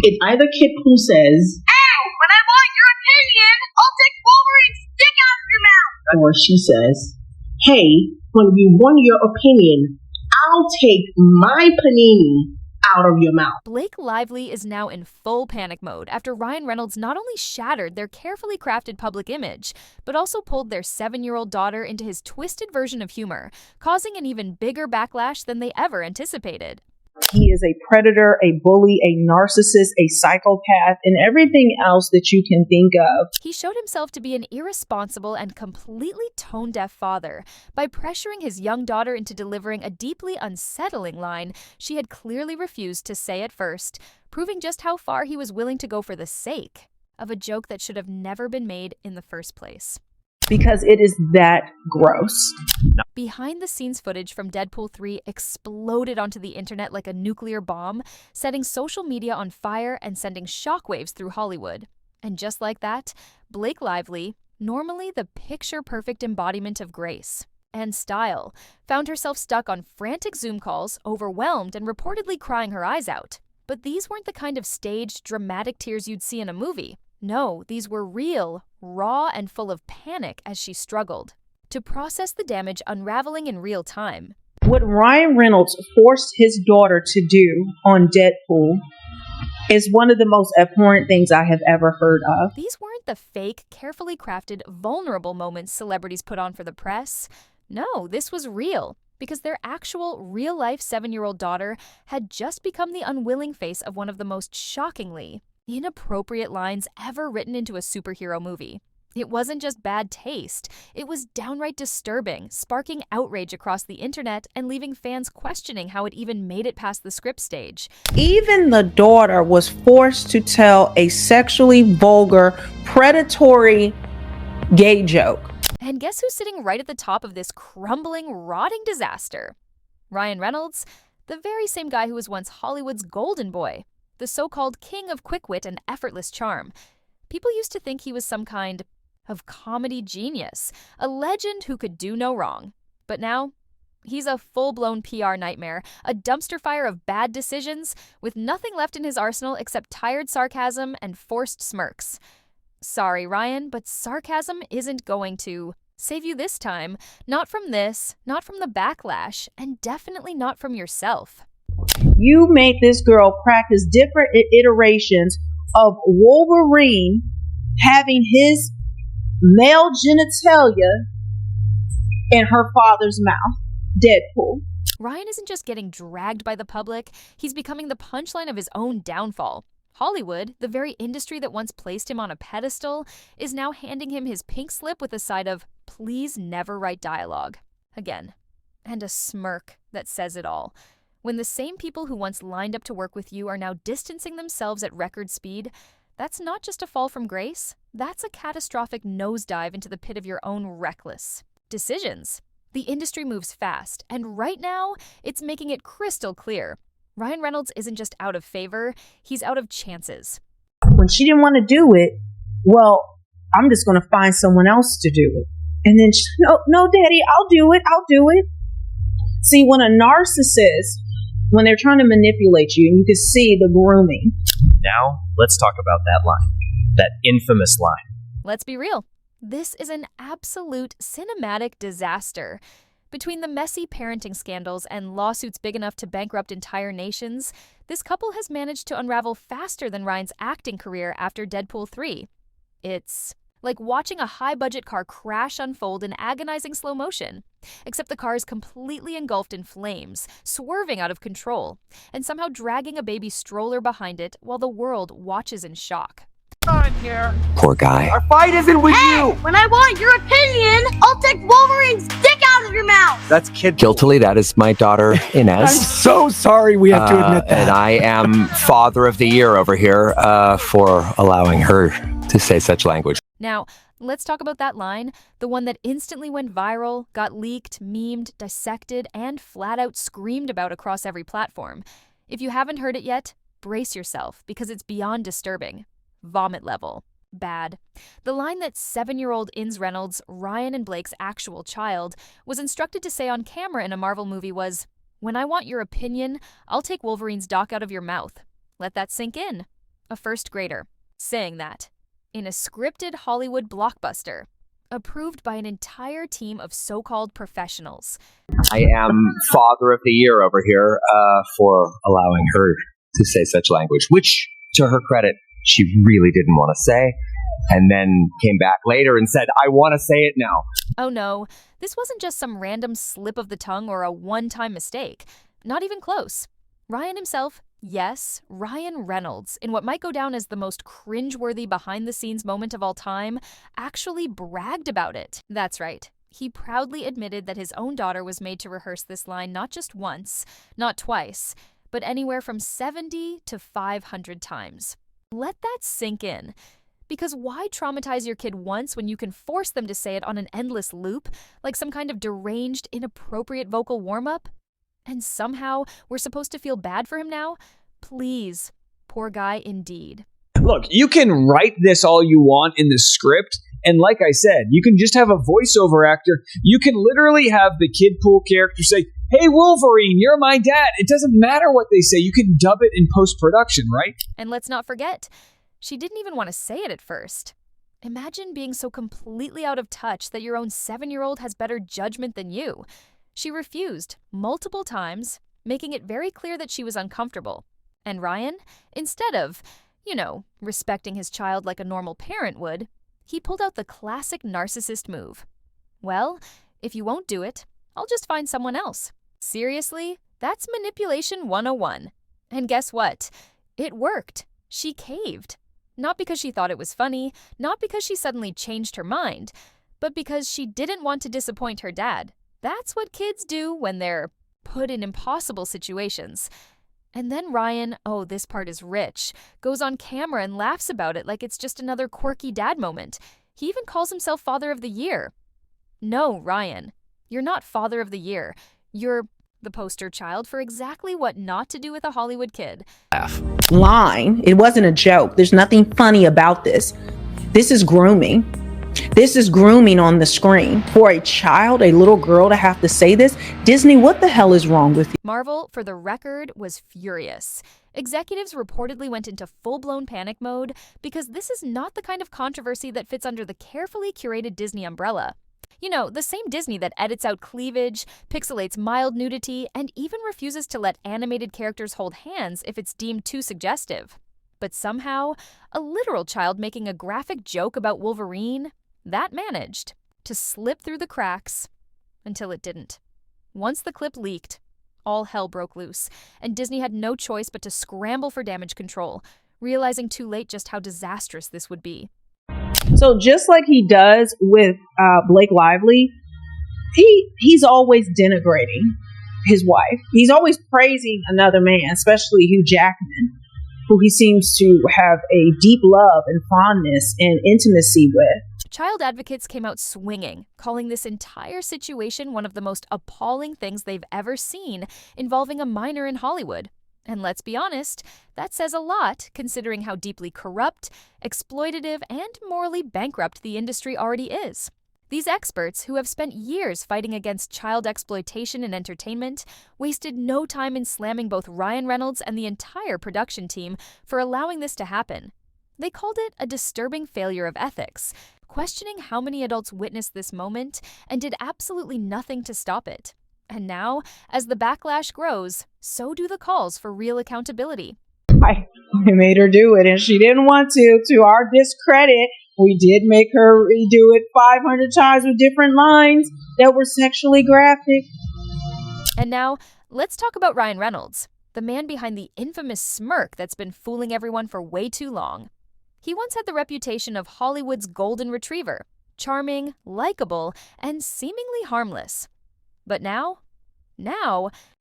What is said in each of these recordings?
It's either Kid who says, "Hey, when I want your opinion, I'll take Wolverine's dick out of your mouth." Or she says, "Hey, when you want your opinion, I'll take my panini out of your mouth." Blake Lively is now in full panic mode after Ryan Reynolds not only shattered their carefully crafted public image, but also pulled their 7-year-old daughter into his twisted version of humor, causing an even bigger backlash than they ever anticipated. He is a predator, a bully, a narcissist, a psychopath, and everything else that you can think of. He showed himself to be an irresponsible and completely tone-deaf father by pressuring his young daughter into delivering a deeply unsettling line she had clearly refused to say at first, proving just how far he was willing to go for the sake of a joke that should have never been made in the first place. Because it is that gross. Behind-the-scenes footage from Deadpool 3 exploded onto the internet like a nuclear bomb, setting social media on fire and sending shockwaves through Hollywood. And just like that, Blake Lively, normally the picture-perfect embodiment of grace and style, found herself stuck on frantic Zoom calls, overwhelmed and reportedly crying her eyes out. But these weren't the kind of staged, dramatic tears you'd see in a movie. No, these were real, raw, and full of panic as she struggled to process the damage unraveling in real time. What Ryan Reynolds forced his daughter to do on Deadpool is one of the most abhorrent things I have ever heard of. These weren't the fake, carefully crafted, vulnerable moments celebrities put on for the press. No, this was real, because their actual, real-life 7-year-old daughter had just become the unwilling face of one of the most shockingly inappropriate lines ever written into a superhero movie. It wasn't just bad taste, it was downright disturbing, sparking outrage across the internet and leaving fans questioning how it even made it past the script stage. Even the daughter was forced to tell a sexually vulgar, predatory gay joke. And guess who's sitting right at the top of this crumbling, rotting disaster? Ryan Reynolds, the very same guy who was once Hollywood's golden boy, the so-called king of quick wit and effortless charm. People used to think he was some kind of comedy genius, a legend who could do no wrong. But now, he's a full-blown PR nightmare, a dumpster fire of bad decisions, with nothing left in his arsenal except tired sarcasm and forced smirks. Sorry, Ryan, but sarcasm isn't going to save you this time. Not from this, not from the backlash, and definitely not from yourself. You made this girl practice different iterations of Wolverine having his male genitalia in her father's mouth. Deadpool. Ryan isn't just getting dragged by the public, he's becoming the punchline of his own downfall. Hollywood, the very industry that once placed him on a pedestal, is now handing him his pink slip with a side of, "Please never write dialogue." Again. And a smirk that says it all. When the same people who once lined up to work with you are now distancing themselves at record speed, that's not just a fall from grace, that's a catastrophic nosedive into the pit of your own reckless decisions. The industry moves fast, and right now, it's making it crystal clear. Ryan Reynolds isn't just out of favor, he's out of chances. When she didn't want to do it, well, I'm just going to find someone else to do it. And then, no, Daddy, I'll do it. See, when a narcissist, when they're trying to manipulate you, you can see the grooming. Now, let's talk about that line. That infamous line. Let's be real. This is an absolute cinematic disaster. Between the messy parenting scandals and lawsuits big enough to bankrupt entire nations, this couple has managed to unravel faster than Ryan's acting career after Deadpool 3. It's like watching a high-budget car crash unfold in agonizing slow motion. Except the car is completely engulfed in flames, swerving out of control, and somehow dragging a baby stroller behind it while the world watches in shock. On here. Poor guy. Our fight isn't with you. When I want your opinion, I'll take Wolverine's dick out of your mouth. That's Kid. Guiltily, that is my daughter, Inez. I'm so sorry we have to admit that. And I am Father of the Year over here for allowing her to say such language. Now, let's talk about that line, the one that instantly went viral, got leaked, memed, dissected, and flat out screamed about across every platform. If you haven't heard it yet, brace yourself, because it's beyond disturbing. Vomit level. Bad. The line that 7-year-old Ins Reynolds, Ryan and Blake's actual child, was instructed to say on camera in a Marvel movie was, "When I want your opinion, I'll take Wolverine's doc out of your mouth." Let that sink in. a first grader, saying that in a scripted Hollywood blockbuster, approved by an entire team of so-called professionals. I am Father of the Year over here for allowing her to say such language, which, to her credit, she really didn't want to say, and then came back later and said, I want to say it now. Oh no, this wasn't just some random slip of the tongue or a one-time mistake. Not even close. Ryan himself, yes, Ryan Reynolds, in what might go down as the most cringeworthy behind-the-scenes moment of all time, actually bragged about it. That's right. He proudly admitted that his own daughter was made to rehearse this line not just once, not twice, but anywhere from 70 to 500 times. Let that sink in. Because why traumatize your kid once when you can force them to say it on an endless loop, like some kind of deranged, inappropriate vocal warm-up? And somehow we're supposed to feel bad for him now? Please. Poor guy indeed. Look, you can write this all you want in the script, and like I said, you can just have a voiceover actor. You can literally have the Kidpool character say, hey, Wolverine, you're my dad. It doesn't matter what they say. You can dub it in post-production, right? And let's not forget, she didn't even want to say it at first. Imagine being so completely out of touch that your own 7-year-old has better judgment than you. She refused multiple times, making it very clear that she was uncomfortable. And Ryan, instead of, respecting his child like a normal parent would, he pulled out the classic narcissist move. Well, if you won't do it, I'll just find someone else. Seriously, that's manipulation 101. And guess what? It worked. She caved. Not because she thought it was funny, not because she suddenly changed her mind, but because she didn't want to disappoint her dad. That's what kids do when they're put in impossible situations. And then Ryan, oh, this part is rich, goes on camera and laughs about it like it's just another quirky dad moment. He even calls himself Father of the Year. No, Ryan, you're not Father of the Year. You're the poster child for exactly what not to do with a Hollywood kid. Line. It wasn't a joke. There's nothing funny about this. This is grooming. This is grooming on the screen. For a child, a little girl, to have to say this, Disney, what the hell is wrong with you? Marvel, for the record, was furious. Executives reportedly went into full-blown panic mode because this is not the kind of controversy that fits under the carefully curated Disney umbrella. The same Disney that edits out cleavage, pixelates mild nudity, and even refuses to let animated characters hold hands if it's deemed too suggestive. But somehow, a literal child making a graphic joke about Wolverine, that managed to slip through the cracks until it didn't. Once the clip leaked, all hell broke loose, and Disney had no choice but to scramble for damage control, realizing too late just how disastrous this would be. So just like he does with Blake Lively, he's always denigrating his wife. He's always praising another man, especially Hugh Jackman, who he seems to have a deep love and fondness and intimacy with. Child advocates came out swinging, calling this entire situation one of the most appalling things they've ever seen involving a minor in Hollywood. And let's be honest, that says a lot considering how deeply corrupt, exploitative, and morally bankrupt the industry already is. These experts, who have spent years fighting against child exploitation in entertainment, wasted no time in slamming both Ryan Reynolds and the entire production team for allowing this to happen. They called it a disturbing failure of ethics, questioning how many adults witnessed this moment and did absolutely nothing to stop it. And now, as the backlash grows, so do the calls for real accountability. I made her do it, and she didn't want to. To our discredit, we did make her redo it 500 times with different lines that were sexually graphic. And now, let's talk about Ryan Reynolds, the man behind the infamous smirk that's been fooling everyone for way too long. He once had the reputation of Hollywood's golden retriever, charming, likable, and seemingly harmless. But now,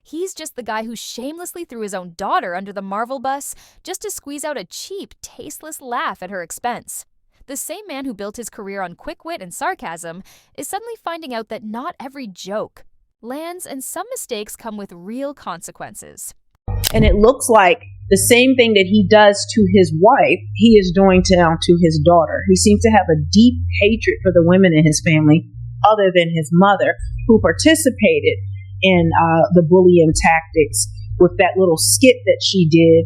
he's just the guy who shamelessly threw his own daughter under the Marvel bus just to squeeze out a cheap, tasteless laugh at her expense. The same man who built his career on quick wit and sarcasm is suddenly finding out that not every joke lands and some mistakes come with real consequences. And it looks like the same thing that he does to his wife, he is doing now to his daughter. He seems to have a deep hatred for the women in his family, other than his mother, who participated in the bullying tactics with that little skit that she did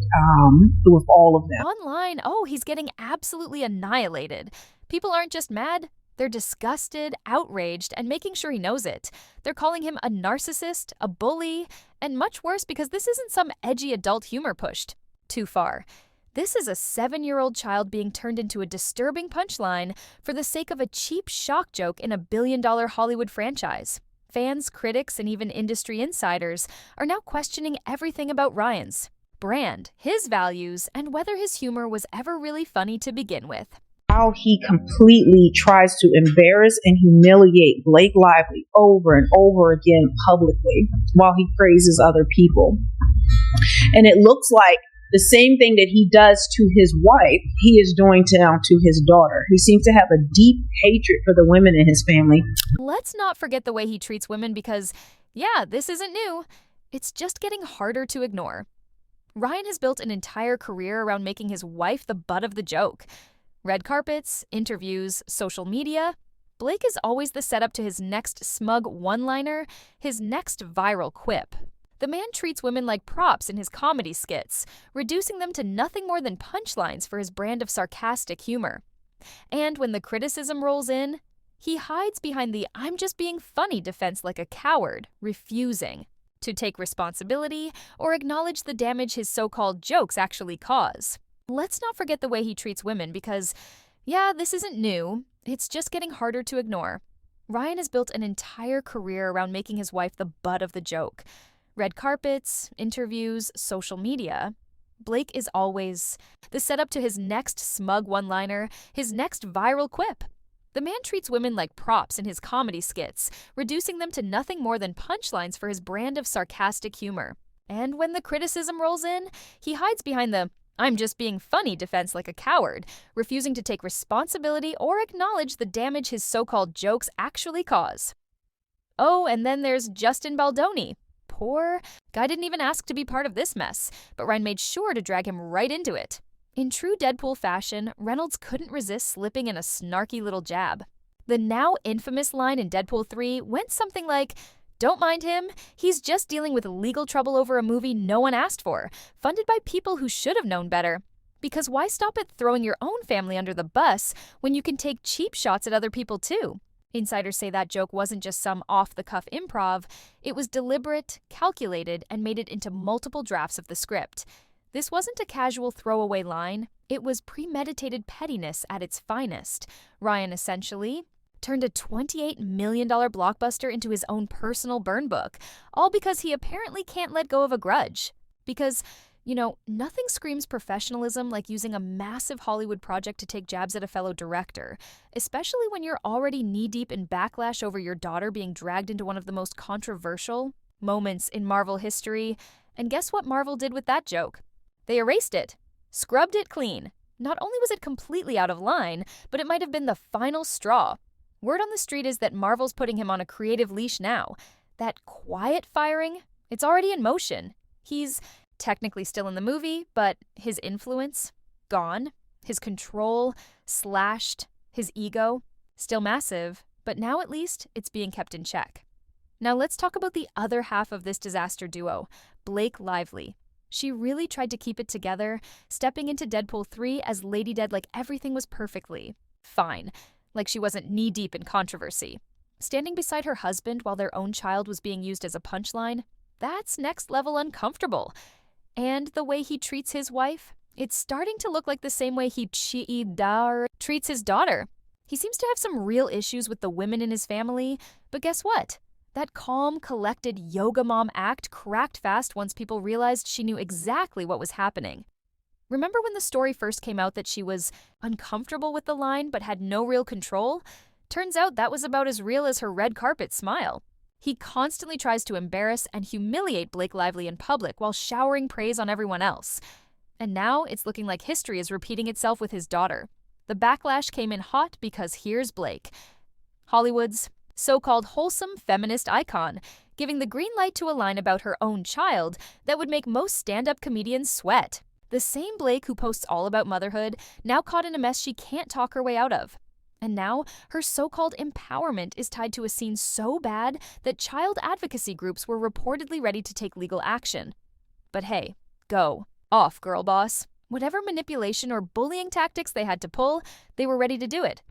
with all of them. Online, he's getting absolutely annihilated. People aren't just mad, they're disgusted, outraged, and making sure he knows it. They're calling him a narcissist, a bully, and much worse because this isn't some edgy adult humor pushed too far. This is a 7-year-old child being turned into a disturbing punchline for the sake of a cheap shock joke in a billion-dollar Hollywood franchise. Fans, critics, and even industry insiders are now questioning everything about Ryan's brand, his values, and whether his humor was ever really funny to begin with. How he completely tries to embarrass and humiliate Blake Lively over and over again publicly while he praises other people. And it looks like the same thing that he does to his wife, he is doing now to his daughter. He seems to have a deep hatred for the women in his family. Let's not forget the way he treats women because, this isn't new. It's just getting harder to ignore. Ryan has built an entire career around making his wife the butt of the joke. Red carpets, interviews, social media. Blake is always the setup to his next smug one-liner, his next viral quip. The man treats women like props in his comedy skits, reducing them to nothing more than punchlines for his brand of sarcastic humor. And when the criticism rolls in, he hides behind the "I'm just being funny" defense like a coward, refusing to take responsibility or acknowledge the damage his so-called jokes actually cause. Let's not forget the way he treats women because, this isn't new. It's just getting harder to ignore. Ryan has built an entire career around making his wife the butt of the joke. Red carpets, interviews, social media. Blake is always the setup to his next smug one-liner, his next viral quip. The man treats women like props in his comedy skits, reducing them to nothing more than punchlines for his brand of sarcastic humor. And when the criticism rolls in, he hides behind the "I'm just being funny" defense like a coward, refusing to take responsibility or acknowledge the damage his so-called jokes actually cause. Oh, and then there's Justin Baldoni. Poor guy didn't even ask to be part of this mess, but Ryan made sure to drag him right into it. In true Deadpool fashion, Reynolds couldn't resist slipping in a snarky little jab. The now infamous line in Deadpool 3 went something like, "Don't mind him, he's just dealing with legal trouble over a movie no one asked for, funded by people who should have known better. Because why stop at throwing your own family under the bus when you can take cheap shots at other people too?" Insiders say that joke wasn't just some off-the-cuff improv, it was deliberate, calculated, and made it into multiple drafts of the script. This wasn't a casual throwaway line, it was premeditated pettiness at its finest. Ryan essentially turned a $28 million blockbuster into his own personal burn book, all because he apparently can't let go of a grudge. Because, nothing screams professionalism like using a massive Hollywood project to take jabs at a fellow director, especially when you're already knee-deep in backlash over your daughter being dragged into one of the most controversial moments in Marvel history. And guess what Marvel did with that joke? They erased it, scrubbed it clean. Not only was it completely out of line, but it might have been the final straw. Word on the street is that Marvel's putting him on a creative leash now. That quiet firing, it's already in motion. He's technically still in the movie, but his influence, gone. His control, slashed. His ego, still massive, but now at least it's being kept in check. Now let's talk about the other half of this disaster duo, Blake Lively. She really tried to keep it together, stepping into Deadpool 3 as Lady Dead like everything was perfectly fine, like she wasn't knee-deep in controversy. Standing beside her husband while their own child was being used as a punchline, that's next level uncomfortable. And the way he treats his wife, it's starting to look like the same way he treats his daughter. He seems to have some real issues with the women in his family, but guess what? That calm, collected yoga mom act cracked fast once people realized she knew exactly what was happening. Remember when the story first came out that she was uncomfortable with the line but had no real control? Turns out that was about as real as her red carpet smile. He constantly tries to embarrass and humiliate Blake Lively in public while showering praise on everyone else. And now it's looking like history is repeating itself with his daughter. The backlash came in hot because here's Blake, Hollywood's so-called wholesome feminist icon, giving the green light to a line about her own child that would make most stand-up comedians sweat. The same Blake who posts all about motherhood, now caught in a mess she can't talk her way out of. And now, her so-called empowerment is tied to a scene so bad that child advocacy groups were reportedly ready to take legal action. But hey, go. Off, girl boss. Whatever manipulation or bullying tactics they had to pull, they were ready to do it.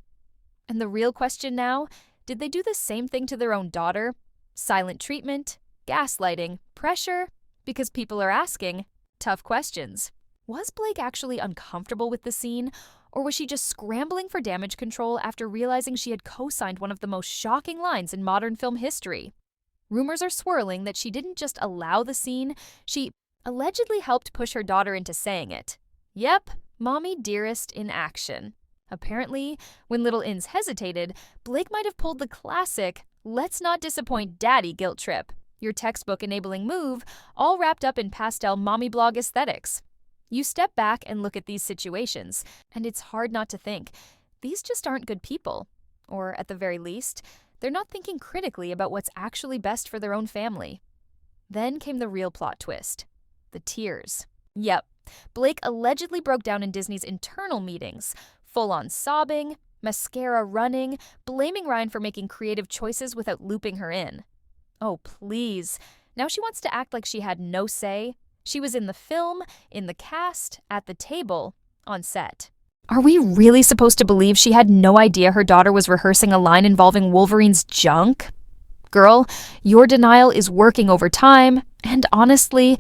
And the real question now, did they do the same thing to their own daughter? Silent treatment, gaslighting, pressure? Because people are asking tough questions. Was Blake actually uncomfortable with the scene, or was she just scrambling for damage control after realizing she had co-signed one of the most shocking lines in modern film history? Rumors are swirling that she didn't just allow the scene, she allegedly helped push her daughter into saying it. Yep, mommy dearest in action. Apparently, when little Inns hesitated, Blake might have pulled the classic, let's not disappoint daddy guilt trip, your textbook-enabling move, all wrapped up in pastel mommy blog aesthetics. You step back and look at these situations, and it's hard not to think, these just aren't good people. Or, at the very least, they're not thinking critically about what's actually best for their own family. Then came the real plot twist. The tears. Yep, Blake allegedly broke down in Disney's internal meetings, full-on sobbing, mascara running, blaming Ryan for making creative choices without looping her in. Oh, please. Now she wants to act like she had no say. She was in the film, in the cast, at the table, on set. Are we really supposed to believe she had no idea her daughter was rehearsing a line involving Wolverine's junk? Girl, your denial is working overtime, and honestly,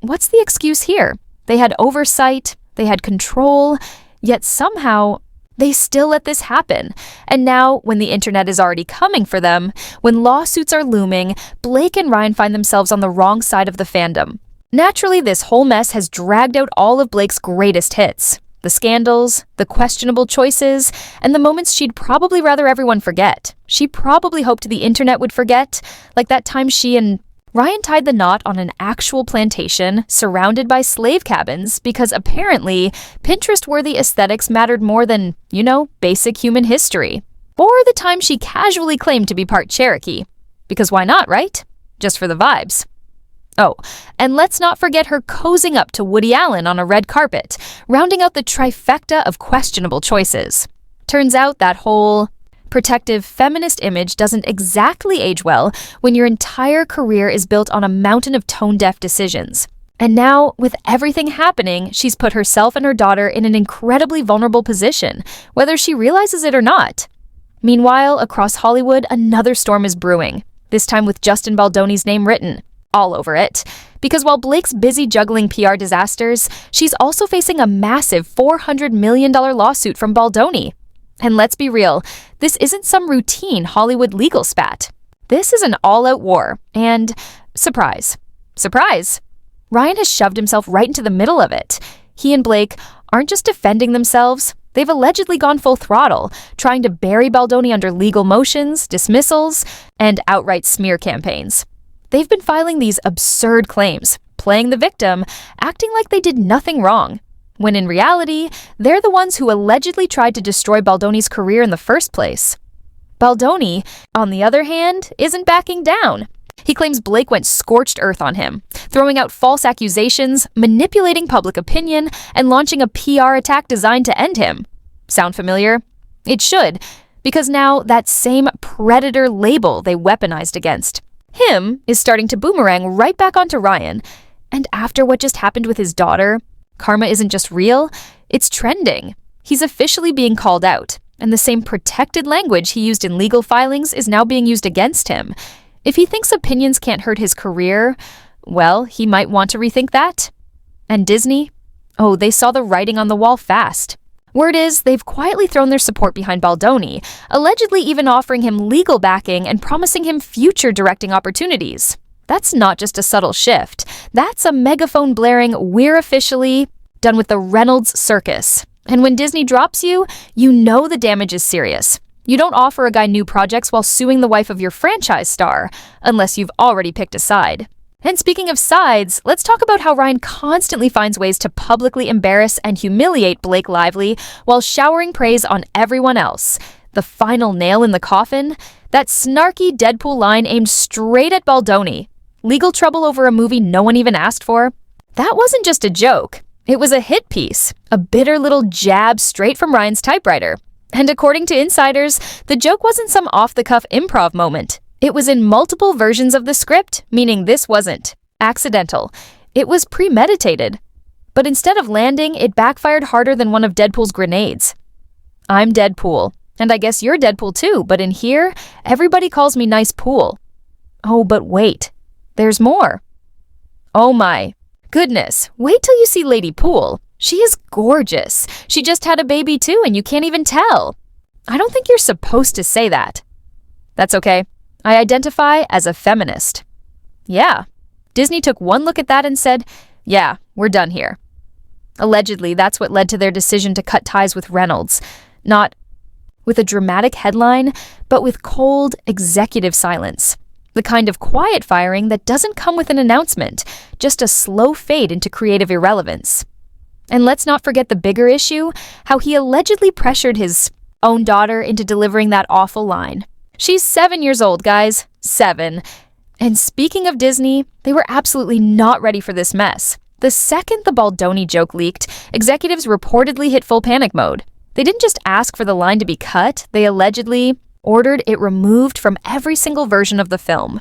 what's the excuse here? They had oversight, they had control, yet somehow they still let this happen. And now, when the internet is already coming for them, when lawsuits are looming, Blake and Ryan find themselves on the wrong side of the fandom. Naturally, this whole mess has dragged out all of Blake's greatest hits. The scandals, the questionable choices, and the moments she'd probably rather everyone forget. She probably hoped the internet would forget, like that time she and Ryan tied the knot on an actual plantation surrounded by slave cabins because apparently Pinterest-worthy aesthetics mattered more than, basic human history. Or the time she casually claimed to be part Cherokee. Because why not, right? Just for the vibes. Oh, and let's not forget her cozying up to Woody Allen on a red carpet, rounding out the trifecta of questionable choices. Turns out that whole protective feminist image doesn't exactly age well when your entire career is built on a mountain of tone-deaf decisions. And now, with everything happening, she's put herself and her daughter in an incredibly vulnerable position, whether she realizes it or not. Meanwhile, across Hollywood, another storm is brewing, this time with Justin Baldoni's name written all over it. Because while Blake's busy juggling PR disasters, she's also facing a massive $400 million lawsuit from Baldoni. And let's be real, this isn't some routine Hollywood legal spat. This is an all-out war, and surprise, Ryan has shoved himself right into the middle of it. He and Blake aren't just defending themselves, they've allegedly gone full throttle, trying to bury Baldoni under legal motions, dismissals, and outright smear campaigns. They've been filing these absurd claims, playing the victim, acting like they did nothing wrong, when in reality, they're the ones who allegedly tried to destroy Baldoni's career in the first place. Baldoni, on the other hand, isn't backing down. He claims Blake went scorched earth on him, throwing out false accusations, manipulating public opinion, and launching a PR attack designed to end him. Sound familiar? It should, because now that same predator label they weaponized against him is starting to boomerang right back onto Ryan. And after what just happened with his daughter, karma isn't just real, it's trending. He's officially being called out, and the same protected language he used in legal filings is now being used against him. If he thinks opinions can't hurt his career, well, he might want to rethink that. And Disney? Oh, they saw the writing on the wall fast. Word is, they've quietly thrown their support behind Baldoni, allegedly even offering him legal backing and promising him future directing opportunities. That's not just a subtle shift. That's a megaphone blaring, we're officially done with the Reynolds circus. And when Disney drops you, you know the damage is serious. You don't offer a guy new projects while suing the wife of your franchise star, unless you've already picked a side. And speaking of sides, let's talk about how Ryan constantly finds ways to publicly embarrass and humiliate Blake Lively while showering praise on everyone else. The final nail in the coffin? That snarky Deadpool line aimed straight at Baldoni. Legal trouble over a movie no one even asked for? That wasn't just a joke. It was a hit piece, a bitter little jab straight from Ryan's typewriter. And according to insiders, the joke wasn't some off-the-cuff improv moment. It was in multiple versions of the script, meaning this wasn't accidental. It was premeditated. But instead of landing, it backfired harder than one of Deadpool's grenades. I'm Deadpool, and I guess you're Deadpool too, but in here, everybody calls me Nice Pool. Oh, but wait, there's more. Oh my goodness, wait till you see Lady Pool. She is gorgeous. She just had a baby too, and you can't even tell. I don't think you're supposed to say that. That's okay. I identify as a feminist. Yeah. Disney took one look at that and said, yeah, we're done here. Allegedly, that's what led to their decision to cut ties with Reynolds. Not with a dramatic headline, but with cold, executive silence. The kind of quiet firing that doesn't come with an announcement, just a slow fade into creative irrelevance. And let's not forget the bigger issue, how he allegedly pressured his own daughter into delivering that awful line. She's 7 years old, guys. 7. And speaking of Disney, they were absolutely not ready for this mess. The second the Baldoni joke leaked, executives reportedly hit full panic mode. They didn't just ask for the line to be cut, they allegedly ordered it removed from every single version of the film.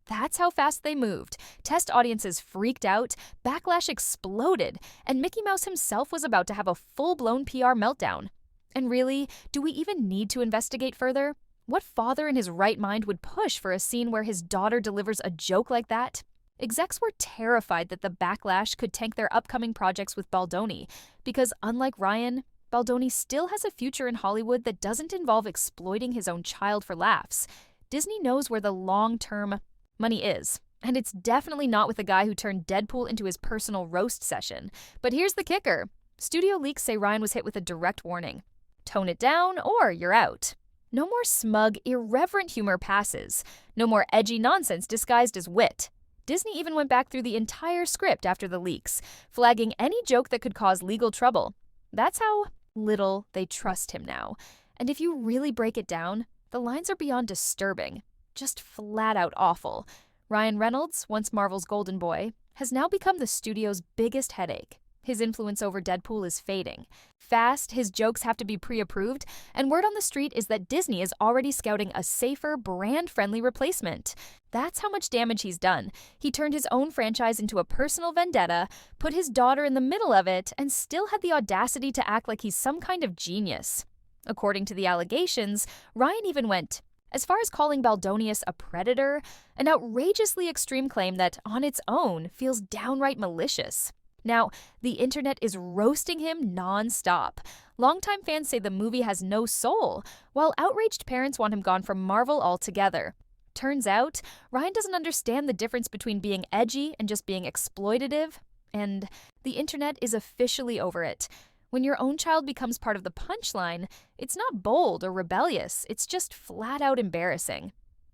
That's how fast they moved. Test audiences freaked out, Backlash exploded, and Mickey Mouse himself was about to have a full-blown PR meltdown. And really, do we even need to investigate further? What father in his right mind would push for a scene where his daughter delivers a joke like that? Execs were terrified that the backlash could tank their upcoming projects with Baldoni, because unlike Ryan, Baldoni still has a future in Hollywood that doesn't involve exploiting his own child for laughs. Disney knows where the long-term money is, and it's definitely not with a guy who turned Deadpool into his personal roast session. But here's the kicker. Studio leaks say Ryan was hit with a direct warning. Tone it down or you're out. No more smug, irreverent humor passes. No more edgy nonsense disguised as wit. Disney even went back through the entire script after the leaks, flagging any joke that could cause legal trouble. That's how little they trust him now. And if you really break it down, the lines are beyond disturbing. Just flat out awful. Ryan Reynolds, once Marvel's golden boy, has now become the studio's biggest headache. His influence over Deadpool is fading. Fast, his jokes have to be pre-approved, and word on the street is that Disney is already scouting a safer, brand-friendly replacement. That's how much damage he's done. He turned his own franchise into a personal vendetta, put his daughter in the middle of it, and still had the audacity to act like he's some kind of genius. According to the allegations, Ryan even went as far as calling Baldonius a predator, an outrageously extreme claim that, on its own, feels downright malicious. Now, the internet is roasting him non-stop. Longtime fans say the movie has no soul, while outraged parents want him gone from Marvel altogether. Turns out, Ryan doesn't understand the difference between being edgy and just being exploitative, and the internet is officially over it. When your own child becomes part of the punchline, it's not bold or rebellious, it's just flat-out embarrassing.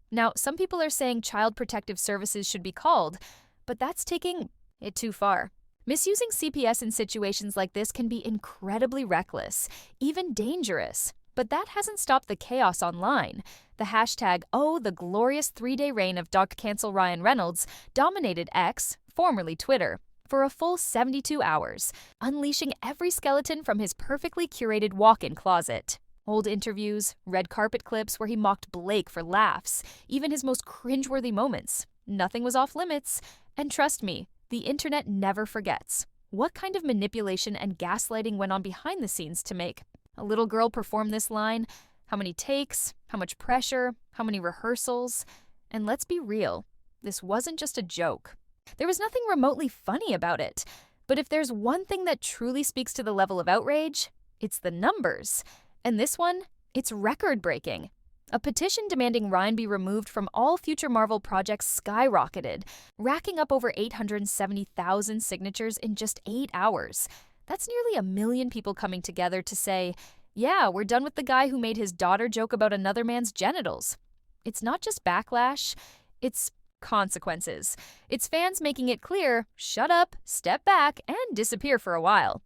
Now, some people are saying Child Protective Services should be called, but that's taking it too far. Misusing CPS in situations like this can be incredibly reckless, even dangerous. But that hasn't stopped the chaos online. The hashtag, the glorious 3-day reign of Dr. Cancel Ryan Reynolds, dominated X, formerly Twitter, for a full 72 hours, unleashing every skeleton from his perfectly curated walk-in closet. Old interviews, red carpet clips where he mocked Blake for laughs, even his most cringeworthy moments. Nothing was off limits, and trust me, the internet never forgets. What kind of manipulation and gaslighting went on behind the scenes to make a little girl perform this line? How many takes? How much pressure? How many rehearsals? And let's be real, this wasn't just a joke. There was nothing remotely funny about it. But if there's one thing that truly speaks to the level of outrage, it's the numbers. And this one, it's record-breaking. A petition demanding Ryan be removed from all future Marvel projects skyrocketed, racking up over 870,000 signatures in just 8 hours. That's nearly 1 million people coming together to say, yeah, we're done with the guy who made his daughter joke about another man's genitals. It's not just backlash, it's consequences. It's fans making it clear, shut up, step back, and disappear for a while.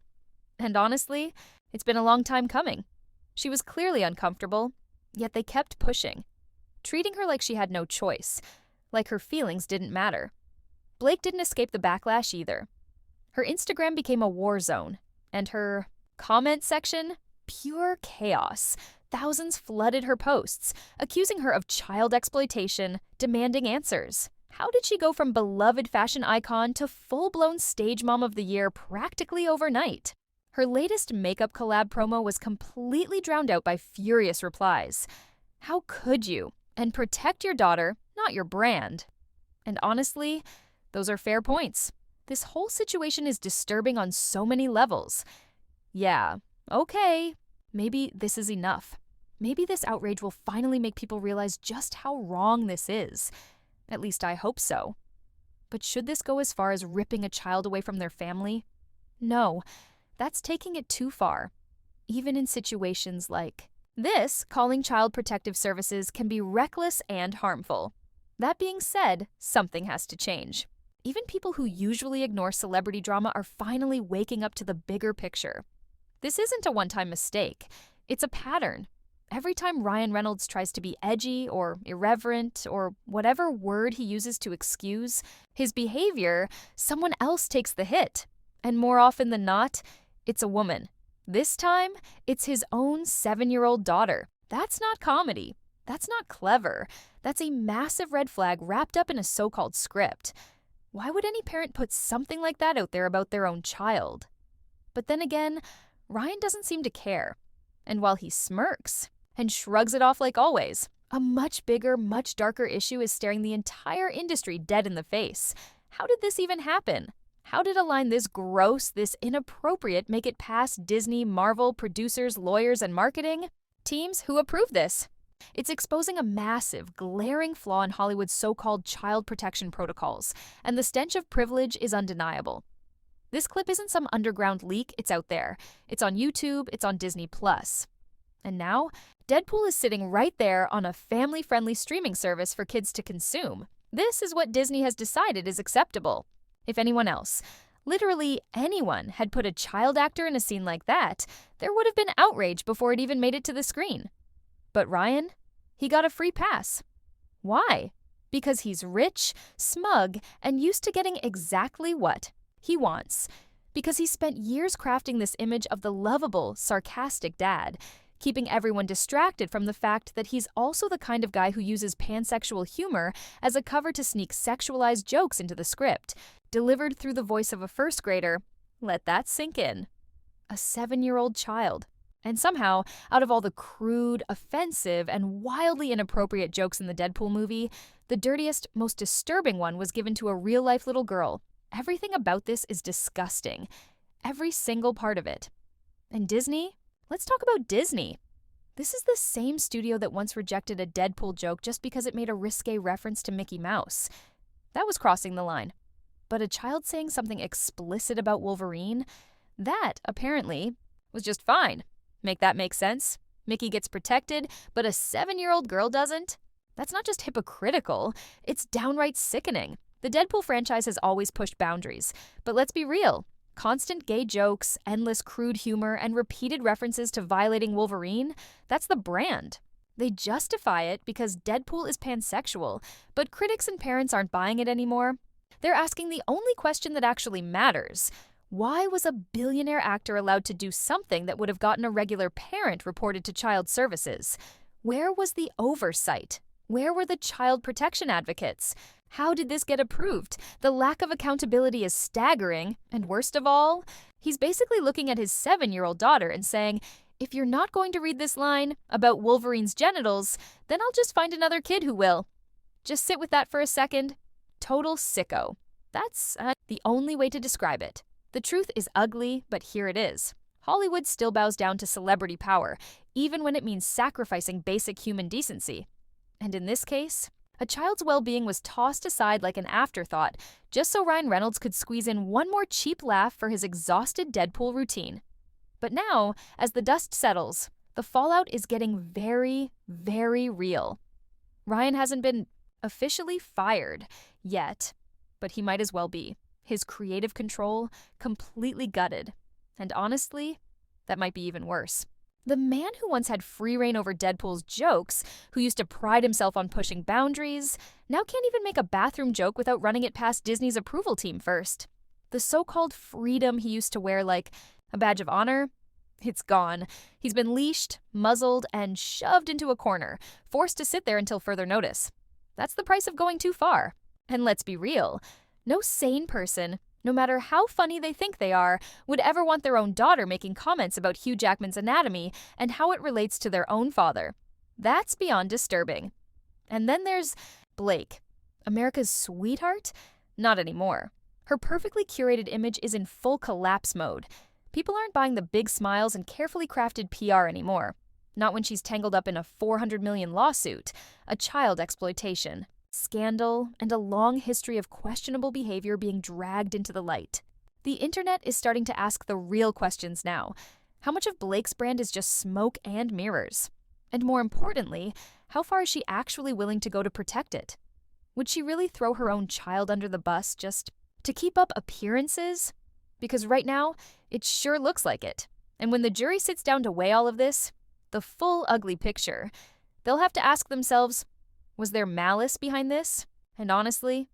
And honestly, it's been a long time coming. She was clearly uncomfortable, yet they kept pushing, treating her like she had no choice, like her feelings didn't matter. Blake didn't escape the backlash either. Her Instagram became a war zone, and her comment section, pure chaos. Thousands flooded her posts, accusing her of child exploitation, demanding answers. How did she go from beloved fashion icon to full-blown stage mom of the year practically overnight? Her latest makeup collab promo was completely drowned out by furious replies. How could you? And protect your daughter, not your brand. And honestly, those are fair points. This whole situation is disturbing on so many levels. Yeah, okay, maybe this is enough. Maybe this outrage will finally make people realize just how wrong this is. At least I hope so. But should this go as far as ripping a child away from their family? No, that's taking it too far. Even in situations like this, calling Child Protective Services can be reckless and harmful. That being said, something has to change. Even people who usually ignore celebrity drama are finally waking up to the bigger picture. This isn't a one-time mistake. It's a pattern. Every time Ryan Reynolds tries to be edgy or irreverent or whatever word he uses to excuse his behavior, someone else takes the hit. And more often than not, it's a woman. This time, it's his own 7-year-old daughter. That's not comedy. That's not clever. That's a massive red flag wrapped up in a so-called script. Why would any parent put something like that out there about their own child? But then again, Ryan doesn't seem to care. And while he smirks and shrugs it off like always, a much bigger, much darker issue is staring the entire industry dead in the face. How did this even happen? How did a line this gross, this inappropriate make it past Disney, Marvel, producers, lawyers, and marketing teams who approve this? It's exposing a massive, glaring flaw in Hollywood's so-called child protection protocols, and the stench of privilege is undeniable. This clip isn't some underground leak, it's out there. It's on YouTube, it's on Disney+. And now, Deadpool is sitting right there on a family-friendly streaming service for kids to consume. This is what Disney has decided is acceptable. If anyone else, literally anyone, had put a child actor in a scene like that, there would have been outrage before it even made it to the screen. But Ryan, he got a free pass. Why? Because he's rich, smug, and used to getting exactly what he wants. Because he spent years crafting this image of the lovable, sarcastic dad, keeping everyone distracted from the fact that he's also the kind of guy who uses pansexual humor as a cover to sneak sexualized jokes into the script, delivered through the voice of a first grader. Let that sink in. A 7-year-old child. And somehow, out of all the crude, offensive, and wildly inappropriate jokes in the Deadpool movie, the dirtiest, most disturbing one was given to a real-life little girl. Everything about this is disgusting. Every single part of it. And Disney? Let's talk about Disney. This is the same studio that once rejected a Deadpool joke just because it made a risque reference to Mickey Mouse. That was crossing the line. But a child saying something explicit about Wolverine? That, apparently, was just fine. Make that make sense? Mickey gets protected, but a 7-year-old girl doesn't? That's not just hypocritical, it's downright sickening. The Deadpool franchise has always pushed boundaries, but let's be real. Constant gay jokes, endless crude humor, and repeated references to violating Wolverine, that's the brand. They justify it because Deadpool is pansexual, but critics and parents aren't buying it anymore. They're asking the only question that actually matters. Why was a billionaire actor allowed to do something that would have gotten a regular parent reported to child services? Where was the oversight? Where were the child protection advocates? How did this get approved? The lack of accountability is staggering, and worst of all, he's basically looking at his 7-year-old daughter and saying, if you're not going to read this line about Wolverine's genitals, then I'll just find another kid who will. Just sit with that for a second. Total sicko. That's the only way to describe it. The truth is ugly, but here it is. Hollywood still bows down to celebrity power, even when it means sacrificing basic human decency. And in this case, a child's well-being was tossed aside like an afterthought, just so Ryan Reynolds could squeeze in one more cheap laugh for his exhausted Deadpool routine. But now, as the dust settles, the fallout is getting very, very real. Ryan hasn't been officially fired yet, but he might as well be. His creative control completely gutted. And honestly, that might be even worse. The man who once had free reign over Deadpool's jokes, who used to pride himself on pushing boundaries, now can't even make a bathroom joke without running it past Disney's approval team first. The so-called freedom he used to wear like a badge of honor, it's gone. He's been leashed, muzzled, and shoved into a corner, forced to sit there until further notice. That's the price of going too far. And let's be real, no sane person, no matter how funny they think they are, would ever want their own daughter making comments about Hugh Jackman's anatomy and how it relates to their own father. That's beyond disturbing. And then there's Blake, America's sweetheart? Not anymore. Her perfectly curated image is in full collapse mode. People aren't buying the big smiles and carefully crafted PR anymore. Not when she's tangled up in a $400 million lawsuit, a child exploitation, scandal, and a long history of questionable behavior being dragged into the light. The internet is starting to ask the real questions now. How much of Blake's brand is just smoke and mirrors? And more importantly, how far is she actually willing to go to protect it? Would she really throw her own child under the bus just to keep up appearances? Because right now, it sure looks like it. And when the jury sits down to weigh all of this, the full ugly picture, they'll have to ask themselves, was there malice behind this? And honestly,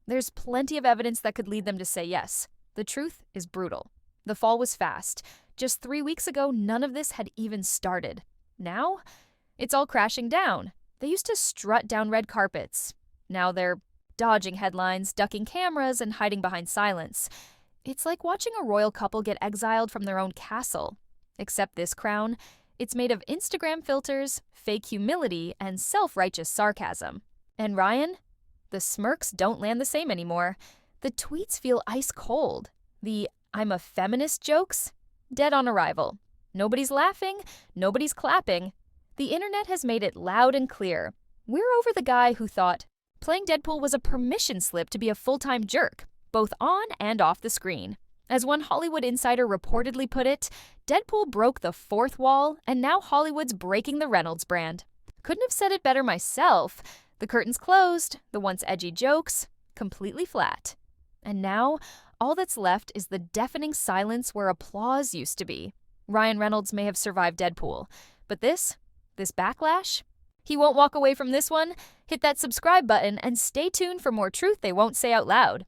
there's plenty of evidence that could lead them to say yes. The truth is brutal. The fall was fast. Just 3 weeks ago, none of this had even started. Now, it's all crashing down. They used to strut down red carpets. Now they're dodging headlines, ducking cameras, and hiding behind silence. It's like watching a royal couple get exiled from their own castle. Except this crown, it's made of Instagram filters, fake humility, and self-righteous sarcasm. And Ryan? The smirks don't land the same anymore. The tweets feel ice cold. The "I'm a feminist" jokes? Dead on arrival. Nobody's laughing, nobody's clapping. The internet has made it loud and clear. We're over the guy who thought playing Deadpool was a permission slip to be a full-time jerk, both on and off the screen. As one Hollywood insider reportedly put it, Deadpool broke the fourth wall, and now Hollywood's breaking the Reynolds brand. Couldn't have said it better myself. The curtain's closed, the once edgy jokes, completely flat. And now, all that's left is the deafening silence where applause used to be. Ryan Reynolds may have survived Deadpool, but this backlash? He won't walk away from this one. Hit that subscribe button and stay tuned for more truth they won't say out loud.